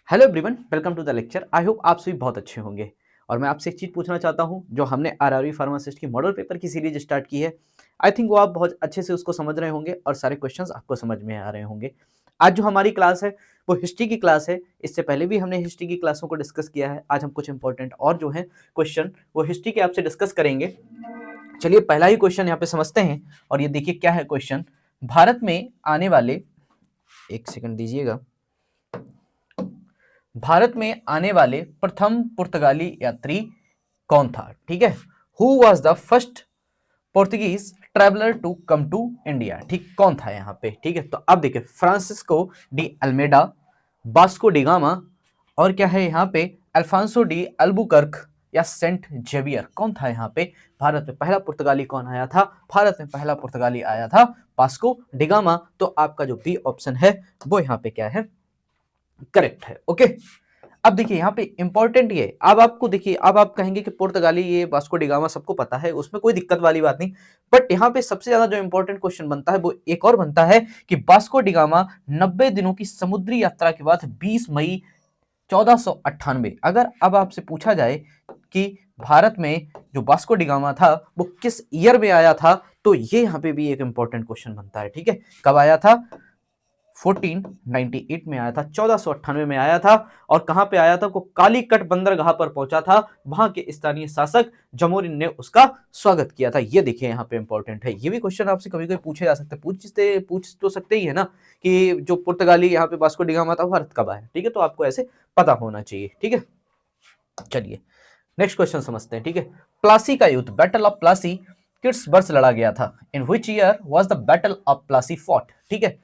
Hello everyone, welcome to the lecture. I hope आप सभी बहुत अच्छे होंगे। और मैं आपसे एक चीज़ पूछना चाहता हूं, जो हमने आरआरबी फार्मासिस्ट की मॉडल पेपर की सीरीज स्टार्ट की है। आई थिंक वो आप बहुत अच्छे से उसको समझ रहे होंगे और सारे क्वेश्चंस आपको समझ में आ रहे होंगे। आज जो हमारी क्लास है वो हिस्ट्री की क्लास है। इससे पहले भी हमने हिस्ट्री की क्लासों को डिस्कस किया है। आज हम कुछ इंपॉर्टेंट और जो है क्वेश्चन वो हिस्ट्री के आपसे डिस्कस करेंगे। चलिए पहला ही क्वेश्चन यहाँ पे समझते हैं। और ये देखिए क्या है क्वेश्चन। भारत में आने वाले, एक सेकंड दीजिएगा, भारत में आने वाले प्रथम पुर्तगाली यात्री कौन था? ठीक है, who was the first Portuguese traveller to come to India. ठीक, कौन था यहाँ पे? ठीक है, तो अब देखिए, Francisco de Almeida, Vasco da Gama, और क्या है यहाँ पे, अल्फांसो डी अल्बुकर्क या सेंट जेवियर। कौन था यहाँ पे? भारत में पहला पुर्तगाली कौन आया था? भारत में पहला पुर्तगाली आया था बास्को डी गामा। तो आपका जो बी ऑप्शन है वो यहाँ पे क्या है, करेक्ट है। ओके, अब देखिए यहाँ पे इंपॉर्टेंट ये, अब आपको देखिए, अब आप कहेंगे कि पुर्तगाली ये वास्को डी गामा सबको पता है, उसमें कोई दिक्कत वाली बात नहीं। बट यहाँ पे सबसे ज्यादा जो इंपॉर्टेंट क्वेश्चन बनता है वो एक और बनता है कि वास्को डी गामा 90 दिनों की समुद्री यात्रा के बाद 20 मई 1498, अगर अब आपसे पूछा जाए कि भारत में जो वास्को डी गामा था वो किस ईयर में आया था, तो ये यहाँ पे भी एक इंपॉर्टेंट क्वेश्चन बनता है। ठीक है, कब आया था? 1498 में आया था, 1498 में आया था। और कहां पे आया था? वो कालीकट बंदरगाह पर पहुंचा था। वहां के स्थानीय शासक जमोरिन ने उसका स्वागत किया था। ये देखिए यहाँ पे इंपॉर्टेंट है। ये भी क्वेश्चन आपसे कभी कभी पूछे जा सकते हैं, पूछ तो सकते ही है ना, कि जो पुर्तगाली यहाँ पे वास्को डी गामा था भारत कब आया। ठीक है, तो आपको ऐसे पता होना चाहिए। ठीक है, चलिए नेक्स्ट क्वेश्चन समझते हैं। ठीक है, प्लासी का युद्ध, बैटल ऑफ प्लासी, किस वर्ष लड़ा गया था? In which year was the battle of Plassey fought? ठीक है,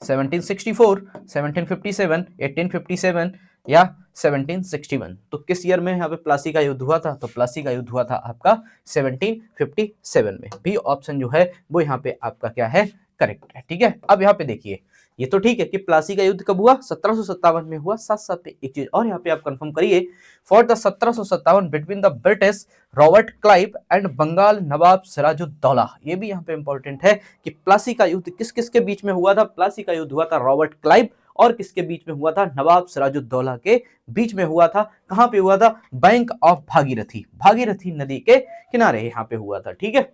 1764, 1757, 1857 या 1761। तो किस ईयर में यहाँ पे प्लासी का युद्ध हुआ था? तो प्लासी का युद्ध हुआ था आपका 1757 में। बी ऑप्शन जो है वो यहाँ पे आपका क्या है, करेक्ट है। ठीक है, अब यहाँ पे देखिए, ये तो ठीक है कि प्लासी का युद्ध कब हुआ? 1757 में हुआ। साथ साथ में एक चीज और यहाँ पे आप कंफर्म करिए, for the 1757 between the British Robert Clive and Bengal Nawab Sirajuddaulah. ये भी यहाँ पे इंपॉर्टेंट है कि प्लासी का युद्ध किस किस के बीच में हुआ था? प्लासी का युद्ध हुआ था रॉबर्ट क्लाइव और किसके बीच में हुआ था? नवाब सिराजुद्दौला के बीच में हुआ था। कहां पे हुआ था? बैंक ऑफ भागीरथी, भागीरथी नदी के किनारे यहाँ पे हुआ था। ठीक है,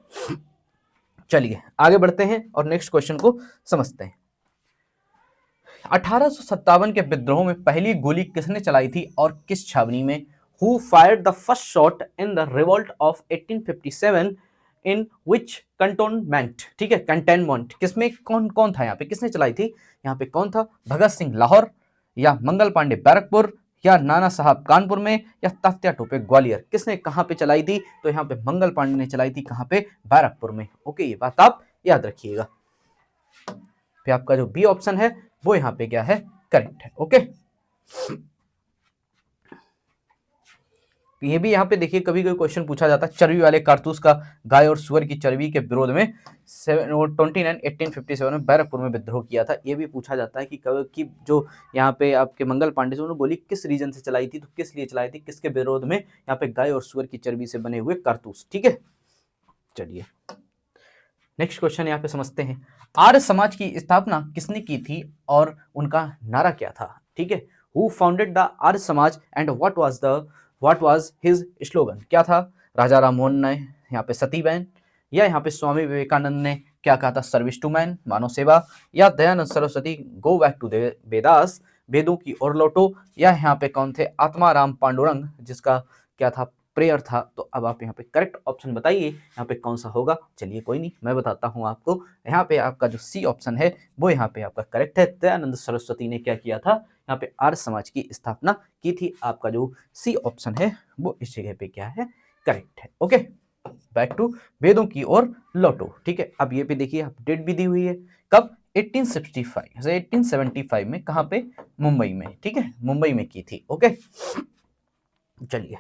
चलिए आगे बढ़ते हैं और नेक्स्ट क्वेश्चन को समझते हैं। 1857 के विद्रोह में पहली गोली किसने चलाई थी और किस छावनी में? Who fired the first shot in the revolt of 1857 in which cantonment? ठीक है, कंटेनमेंट किसमें, कौन कौन था यहाँ पे, किसने चलाई थी? यहाँ पे कौन था? भगत सिंह लाहौर, या मंगल पांडे बैरकपुर, या नाना साहब कानपुर में, या तात्या टोपे ग्वालियर। किसने कहाँ पे चलाई थी? तो यहाँ पे मंगल पांडे ने चलाई थी। कहाँ पे? बैरकपुर में। ओके, ये बात आप याद रखिएगा। फिर आपका जो बी ऑप्शन है वो यहाँ पे क्या है, करेक्ट है। ओके, ये भी यहाँ पे देखिए, कभी कभी क्वेश्चन पूछा जाता है, चर्बी वाले कारतूस का गाय और सुअर की चर्बी के विरोध में 1857 में बैरकपुर में विद्रोह किया था। ये भी पूछा जाता है कि जो यहाँ पे आपके मंगल पांडे से उन्होंने गोली किस रीजन से चलाई थी, तो किस लिए चलाई थी, किसके विरोध में? यहाँ पे गाय और सुअर की चर्बी से बने हुए कारतूस। ठीक है, चलिए नेक्स्ट क्वेश्चन यहाँ पे समझते हैं। आर्य समाज की स्थापना किसने की थी और उनका नारा क्या था? ठीक है, who founded the Arya Samaj and what was his slogan? क्या था? राजा राम मोहन ने यहाँ पे सती बहन, या यहाँ पे स्वामी विवेकानंद ने क्या कहा था? सर्विस टू मैन, मानव सेवा, या Dayanand Saraswati go back to Vedas, वेदों की ओर लौटो, या यहाँ पे कौन थे? आत्माराम पांडुरंग, जिसका क्या था? प्रेयर था। तो अब आप यहाँ पे करेक्ट ऑप्शन बताइए, यहाँ पे कौन सा होगा? चलिए कोई नहीं, मैं बताता हूँ आपको। यहाँ पे आपका जो सी ऑप्शन है वो यहाँ पे आपका करेक्ट है। दयानंद सरस्वती ने क्या किया था? यहाँ पे आर्य समाज की स्थापना की थी। आपका जो सी ऑप्शन है वो इस जगह पे क्या है, करेक्ट है। ओके, बैक टू वेदों की ओर लौटो। ठीक है, अब ये पे देखिए डेट भी दी हुई है, कब? 1865 से 1875 में। कहाँ पे? मुंबई में। ठीक है, मुंबई में की थी। ओके, चलिए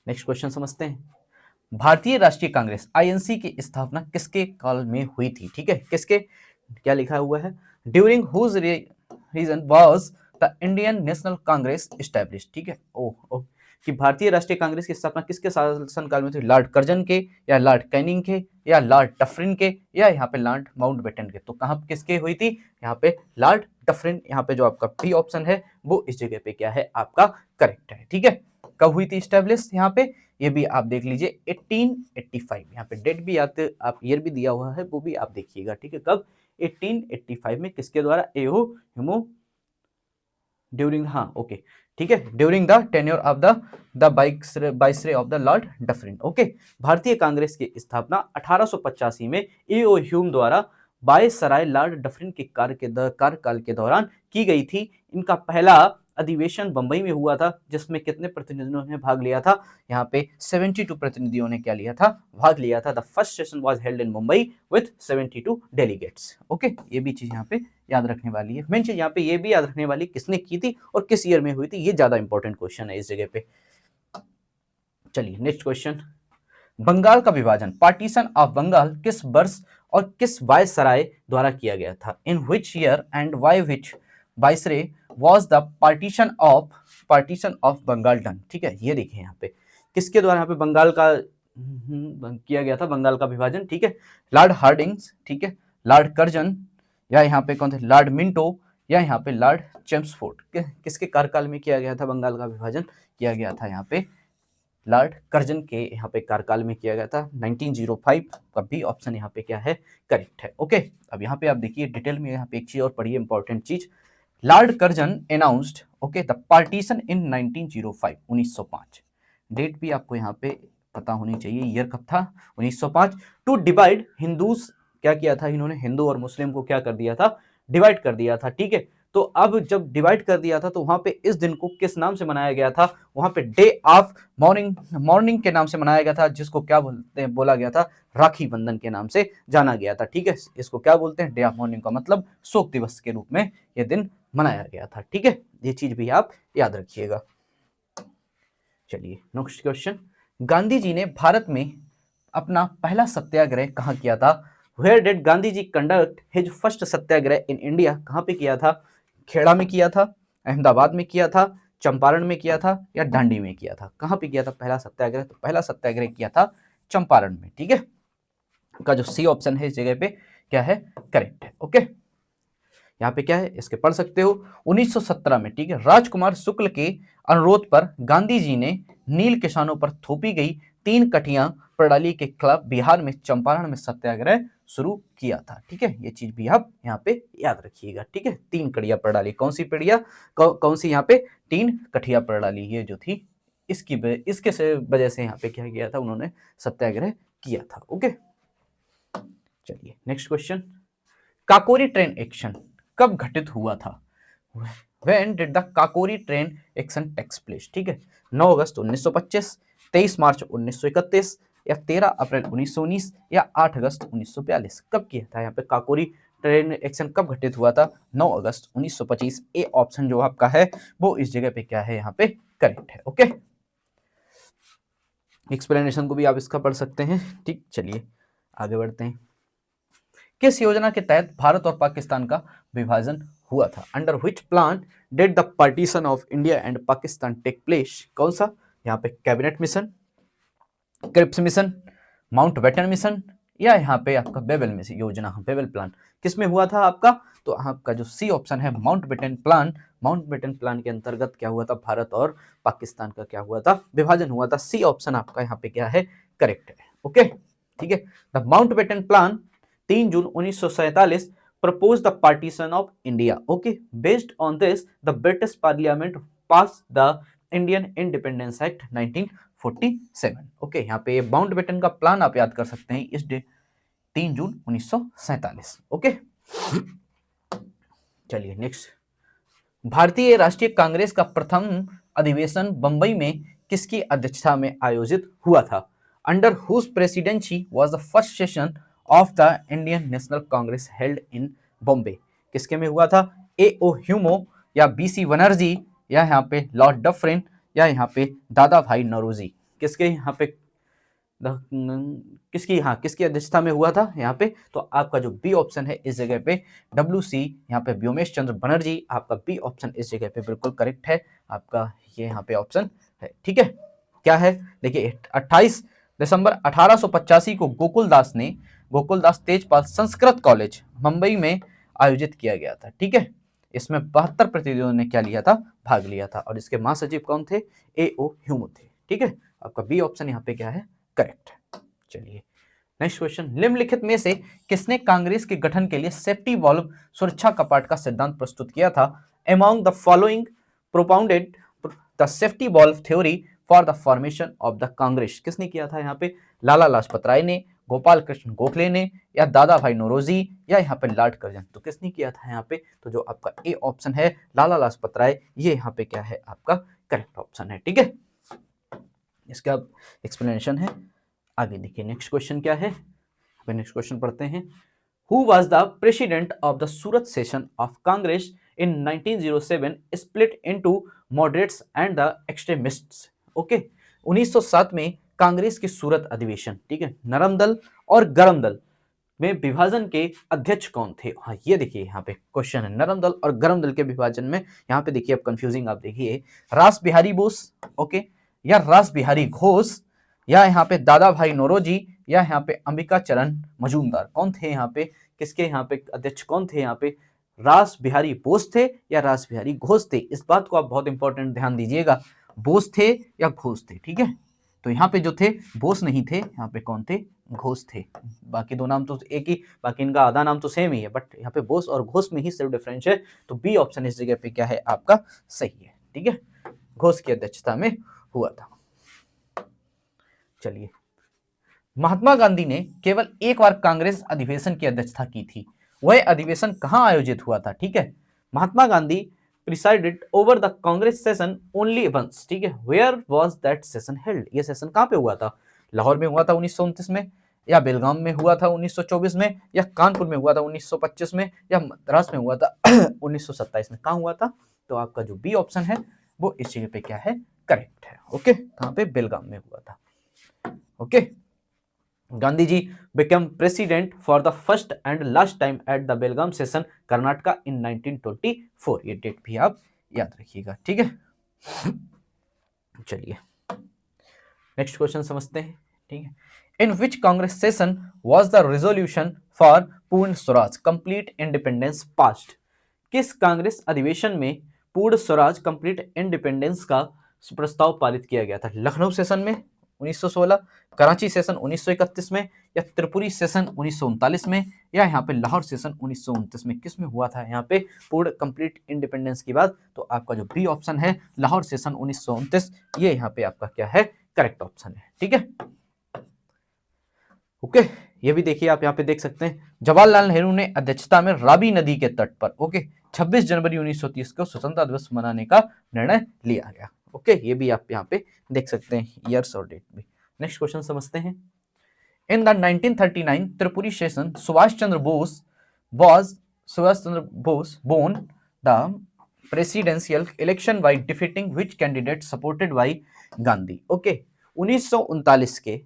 नेक्स्ट क्वेश्चन समझते हैं। भारतीय राष्ट्रीय कांग्रेस आईएनसी की स्थापना किसके काल में हुई थी? ठीक है, किसके, क्या लिखा हुआ है? During whose region was the Indian National Congress established. ठीक है, ओह कि भारतीय राष्ट्रीय कांग्रेस की स्थापना किसके शासनकाल में थी? लॉर्ड कर्जन के, या लॉर्ड कैनिंग के, या लॉर्ड डफरिन के, या यहाँ पे लॉर्ड माउंटबेटन के। तो कहाँ किसके हुई थी? यहाँ पे लॉर्ड डफरिन, यहाँ पे जो आपका बी ऑप्शन है वो इस जगह पे क्या है आपका करेक्ट है। ठीक है, कब हुई थी स्टैब्लिश यहाँ पे, ये भी आप देख लीजिए 1885, यहाँ पे डेट भी आते आप ईयर भी दिया हुआ है वो भी आप देखिएगा। ठीक है, कब 1885 में किसके द्वारा, एओ ह्यूमो ड्यूरिंग, हाँ ओके ठीक है, during the tenure of the viceroy of the Lord Dufferin. Okay, भारतीय कांग्रेस की स्थापना 1885 में एओ ह्यूम द्वारा वायसराय लॉर्ड डफरिन के कार्यकाल के दौरान की गई थी। इनका पहला अधिवेशन बंबई में हुआ था, जिसमें कितने प्रतिनिधियों ने भाग लिया था, यहाँ पे 72 प्रतिनिधियों ने क्या लिया था, भाग लिया था। The first session was held in Mumbai with 72 delegates. Okay, ये भी चीज यहाँ पे याद रखने वाली है। मेन चीज यहाँ पे ये भी याद रखने वाली किसने की थी और किस ईयर में हुई थी, ये ज्यादा इंपॉर्टेंट क्वेश्चन है इस जगह पे। चलिए नेक्स्ट क्वेश्चन, बंगाल का विभाजन, पार्टीशन ऑफ बंगाल किस वर्ष और किस वायसराय द्वारा किया गया था, in which year and by which viceroy was the partition of Bengal done. ठीक है, ये देखिए यहाँ पे किसके द्वारा यहाँ पे बंगाल का किया गया था, बंगाल का विभाजन। ठीक है, लॉर्ड हार्डिंग्स, ठीक है, लॉर्ड कर्जन, या यहाँ पे कौन थे, लॉर्ड मिंटो, या यहाँ पे लॉर्ड चेम्सफोर्ड। किसके कार्यकाल में किया गया था बंगाल का विभाजन, किया गया था यहाँ पे लॉर्ड कर्जन के यहाँ पे कार्यकाल में किया गया था 1905 का बी ऑप्शन यहाँ पे क्या है करेक्ट है। ओके, अब यहाँ पे आप देखिए डिटेल में यहाँ पे एक चीज और पढ़िए इंपॉर्टेंट चीज, Lord Curzon announced okay the partition in 1905 1905, date भी आपको यहाँ पे पता होनी चाहिए, ईयर कब था 1905, टू डिवाइड हिंदूज, क्या किया था इन्होंने, हिंदू और मुस्लिम को क्या कर दिया था, डिवाइड कर दिया था। ठीक है, तो अब जब डिवाइड कर दिया था तो वहां पे इस दिन को किस नाम से मनाया गया था, वहां पे डे ऑफ मॉर्निंग के नाम से मनाया गया था, जिसको क्या बोलते हैं, बोला गया था राखी बंधन के नाम से जाना गया था। ठीक है, इसको क्या बोलते हैं, डे ऑफ मॉर्निंग का मतलब शोक दिवस के रूप में यह दिन मनाया गया था। ठीक है, ये चीज भी आप याद रखिएगा। चलिए नेक्स्ट क्वेश्चन, गांधी जी ने भारत में अपना पहला सत्याग्रह कहाँ किया था, where did Gandhi ji conduct his first satyagraha in India, कहाँ पे किया था, खेड़ा में किया था, अहमदाबाद में किया था, चंपारण में किया था, या दांडी में किया था, कहाँ पे किया था पहला सत्याग्रह, तो पहला सत्याग्रह किया था चंपारण में। ठीक है, का जो सी ऑप्शन है इस जगह पे क्या है करेक्ट है। ओके, यहाँ पे क्या है इसके पढ़ सकते हो, 1917 में, ठीक है, राजकुमार शुक्ल के अनुरोध पर गांधी जी ने नील किसानों पर थोपी गई 3 कठिया प्रणाली के खिलाफ बिहार में चंपारण में सत्याग्रह शुरू किया था। ठीक है, ये चीज भी आप यहाँ पे याद रखिएगा। ठीक है, 3 कठिया प्रणाली, कौन सी प्रक्रिया, कौन सी यहाँ पे 3 कठिया प्रणाली, ये जो थी इसके वजह से यहाँ पे क्या किया था, उन्होंने सत्याग्रह किया था। ओके, चलिए next question, Kakori train action कब घटित हुआ था, When did the Kakori train action takes place. ठीक है, 9 अगस्त 1925, 23 मार्च 1931, या 13 अप्रैल 1919, या 8 अगस्त 1942, कब किया था यहाँ पे काकोरी ट्रेन एक्शन कब घटित हुआ था, 9 अगस्त 1925। ए ऑप्शन जो आपका है वो इस जगह पे क्या है यहाँ पे करेक्ट है। ओके, एक्सप्लेनेशन को भी आप इसका पढ़ सकते हैं। ठीक, चलिए आगे बढ़ते हैं। किस योजना के तहत भारत और पाकिस्तान का विभाजन हुआ था, under which plan did the partition of India and Pakistan take place, कौन सा, यहाँ पे cabinet mission, Cripps mission, Mountbatten mission, या यहाँ पे आपका बेबल मिशन योजना, बेबल प्लान, किस में हुआ था आपका, तो आपका जो सी ऑप्शन है माउंटबेटन प्लान, माउंटबेटन प्लान के अंतर्गत क्या हुआ था, भारत और पाकिस्तान का क्या हुआ था, विभाजन हुआ था। सी ऑप्शन आपका यहाँ पे क्या है करेक्ट है। ओके, ठीक है, the Mountbatten plan 3 June 1947 proposed the partition of India. Okay, based on this, the British Parliament passed the Indian Independence Act 1947. Okay, यहाँ पे माउंटबेटन का प्लान आप याद कर सकते हैं इस डे 3 जून 1947। ओके, चलिए नेक्स्ट, भारतीय राष्ट्रीय कांग्रेस का प्रथम अधिवेशन बंबई में किसकी अध्यक्षता में आयोजित हुआ था, under whose presidency was the first session of the Indian National Congress held in Bombay, किसके में हुआ था, ए ओ ह्यूमो, या बी सी बनर्जी, या यहाँ पे लॉर्ड डफरिन, या यहाँ पे दादा भाई नौरोजी, किसके यहाँ पे किसकी अध्यक्षता में हुआ था यहाँ पे, तो आपका जो बी ऑप्शन है इस जगह पे WC यहाँ पे व्योमेश चंद्र बनर्जी, आपका बी ऑप्शन इस जगह पे बिल्कुल करेक्ट है, आपका ये यहाँ पे ऑप्शन है। ठीक है, क्या है देखिए, 28 दिसंबर 1885 को गोकुलदास तेजपाल संस्कृत कॉलेज मुंबई में आयोजित किया गया था। ठीक है, इसमें 72 प्रतिनिधियों ने क्या लिया था, भाग लिया था। और इसके महासचिव कौन थे, A.O. ह्यूम थे। ठीक है, आपका बी ऑप्शन यहाँ पे क्या है, करेक्ट है। चलिए नेक्स्ट क्वेश्चन, निम्नलिखित में से किसने कांग्रेस के गठन के लिए सेफ्टी वॉल्व सुरक्षा कपाट का सिद्धांत प्रस्तुत किया था? Among the following propounded the safety valve theory for the formation of the Congress. किसने किया था यहाँ पे, लाला लाजपत राय ने, गोपाल कृष्ण गोखले ने, या दादा भाई नौरोजी, या यहाँ पे लॉर्ड कर्जन। तो किसने किया था यहाँ पे, तो जो आपका ए ऑप्शन है लाला लाजपत राय, ये यहाँ पे क्या है आपका करेक्ट ऑप्शन है। ठीक है, इसका एक्सप्लेनेशन है। आगे देखिए नेक्स्ट क्वेश्चन क्या है, नेक्स्ट क्वेश्चन पढ़ते हैं। Who was the president of the Surat session of Congress in 1907 split into moderates and the extremists. Okay, 1907 में कांग्रेस की सूरत अधिवेशन, ठीक है, नरम दल और गरम दल में विभाजन के अध्यक्ष कौन थे? हाँ ये देखिए यहाँ पे क्वेश्चन है, नरम दल और गरम दल के विभाजन में यहाँ पे देखिए अब कंफ्यूजिंग आप देखिए, रास बिहारी बोस, ओके, या रास बिहारी घोष, या यहाँ पे दादा भाई नौरोजी, या यहाँ पे अंबिका चरण मजूमदार। कौन थे यहाँ पे, किसके यहाँ पे अध्यक्ष कौन थे यहाँ पे, रास बिहारी बोस थे या रास बिहारी घोष थे? इस बात को आप बहुत इंपॉर्टेंट ध्यान दीजिएगा, बोस थे या घोष थे। ठीक है, तो यहाँ पे जो थे बोस नहीं थे, यहाँ पे कौन थे, घोष थे। बाकी दो नाम तो एक ही, बाकी इनका आधा नाम तो सेम ही है, बट यहाँ पे बोस और घोष में ही सिर्फ डिफरेंस है। तो बी ऑप्शन इस जगह पे क्या है आपका सही है। ठीक है, घोष की अध्यक्षता में हुआ था। चलिए, महात्मा गांधी ने केवल एक बार कांग्रेस अधिवेशन की अध्यक्षता की थी, वह अधिवेशन कहां आयोजित हुआ था? ठीक है, Mahatma Gandhi presided over the Congress session only once. ठीक है, where was that session held? ये सेशन कहां पे हुआ था? लाहौर में हुआ था 1929 में, या बेलगाम में हुआ था 1924 में, या कानपुर में हुआ था 1925 में, या मद्रास में हुआ था 1927 में? कहां हुआ था? तो आपका जो बी ऑप्शन है वो इस जगह पे क्या है, करेक्ट है। ओके, कहां पे, बेलगाम में हुआ था। Okay, Gandhi ji became president for the first and last time at the Belgaum session, Karnataka in 1924। ये डेट भी आप याद रखिएगा। ठीक है, चलिए नेक्स्ट क्वेश्चन समझते हैं। ठीक है, in which Congress session was the resolution for Purna Swaraj complete independence passed? किस कांग्रेस अधिवेशन में पूर्ण स्वराज कंप्लीट इंडिपेंडेंस का प्रस्ताव पारित किया गया था? लखनऊ सेशन में 1916, कराची सेशन 1931 में, या त्रिपुरी सेशन 1939 में, या यहाँ पे लाहौर सेशन 1929 में? किस में हुआ था यहाँ पे पूर्ण कंप्लीट इंडिपेंडेंस की बात? तो आपका जो बी ऑप्शन है लाहौर सेशन 1929, ये यहाँ पे आपका क्या है, करेक्ट ऑप्शन है। ठीक है, ओके, ये भी देखिए आप यहाँ पे देख सकते हैं, जवाहरलाल नेहरू ने अध्यक्षता में रावी नदी के तट पर, ओके, 26 जनवरी 1930 को स्वतंत्रता दिवस मनाने का निर्णय लिया गया। ओके, ये भी आप यहाँ पे देख सकते हैं ईयर्स और डेट भी। नेक्स्ट क्वेश्चन समझते हैं। In the 1939 Tripuri session Subhash Chandra Bose won the presidential election by defeating which candidate supported by Gandhi? Okay, 1939 के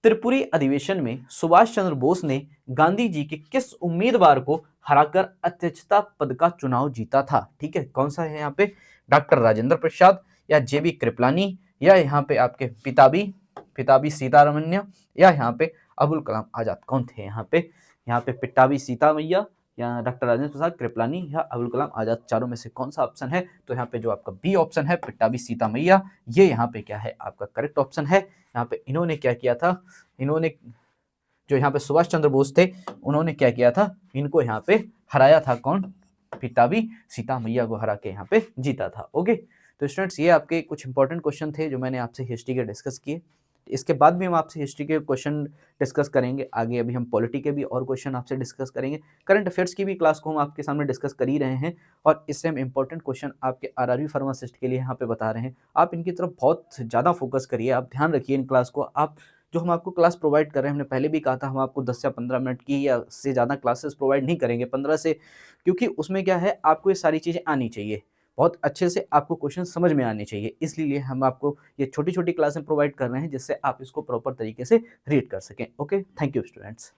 त्रिपुरी अधिवेशन में सुभाष चंद्र बोस ने गांधी जी के किस उम्मीदवार को हराकर अध्यक्षता पद का चुनाव जीता था? ठीक है, कौन सा है यहाँ पे, डॉक्टर राजेंद्र प्रसाद, या जेबी कृपलानी, या यहाँ पे आपके पिताबी सीतारामन्य, या यहाँ पे अबुल कलाम आजाद? कौन थे यहाँ पे, पिट्टाबी सीता मैया, या डॉक्टर राजेंद्र प्रसाद, कृपलानी, या अबुल कलाम आजाद? चारों में से कौन सा ऑप्शन है? तो यहाँ पे जो आपका बी ऑप्शन है पिट्टाबी सीता मैया, ये यहाँ पे क्या है आपका करेक्ट ऑप्शन है। यहाँ पे इन्होंने क्या किया था, इन्होंने जो यहाँ पे सुभाष चंद्र बोस थे उन्होंने क्या किया था, इनको यहाँ पे हराया था। कौन? पिट्टाबी सीता मैया को हरा के यहाँ पे जीता था। ओके, तो स्टूडेंट्स ये आपके कुछ इंपॉर्टेंट क्वेश्चन थे जो मैंने आपसे हिस्ट्री के डिस्कस किए। इसके बाद भी हम आपसे हिस्ट्री के क्वेश्चन डिस्कस करेंगे। आगे अभी हम पॉलिटी के भी और क्वेश्चन आपसे डिस्कस करेंगे। करंट अफेयर्स की भी क्लास को हम आपके सामने डिस्कस कर ही रहे हैं, और इससे हम इंपॉर्टेंट क्वेश्चन आपके आरआरबी फार्मासिस्ट के लिए यहाँ पे बता रहे हैं। आप इनकी तरफ बहुत ज़्यादा फोकस करिए, आप ध्यान रखिए इन क्लास को। आप जो हम आपको क्लास प्रोवाइड कर रहे हैं, हमने पहले भी कहा था हम आपको 10 या 15 मिनट की या से ज़्यादा क्लासेस प्रोवाइड नहीं करेंगे, 15 से, क्योंकि उसमें क्या है आपको ये सारी चीज़ें आनी चाहिए, बहुत अच्छे से आपको क्वेश्चन समझ में आने चाहिए। इसलिए हम आपको ये छोटी छोटी क्लासें प्रोवाइड कर रहे हैं जिससे आप इसको प्रॉपर तरीके से रीड कर सकें। Okay, thank you students.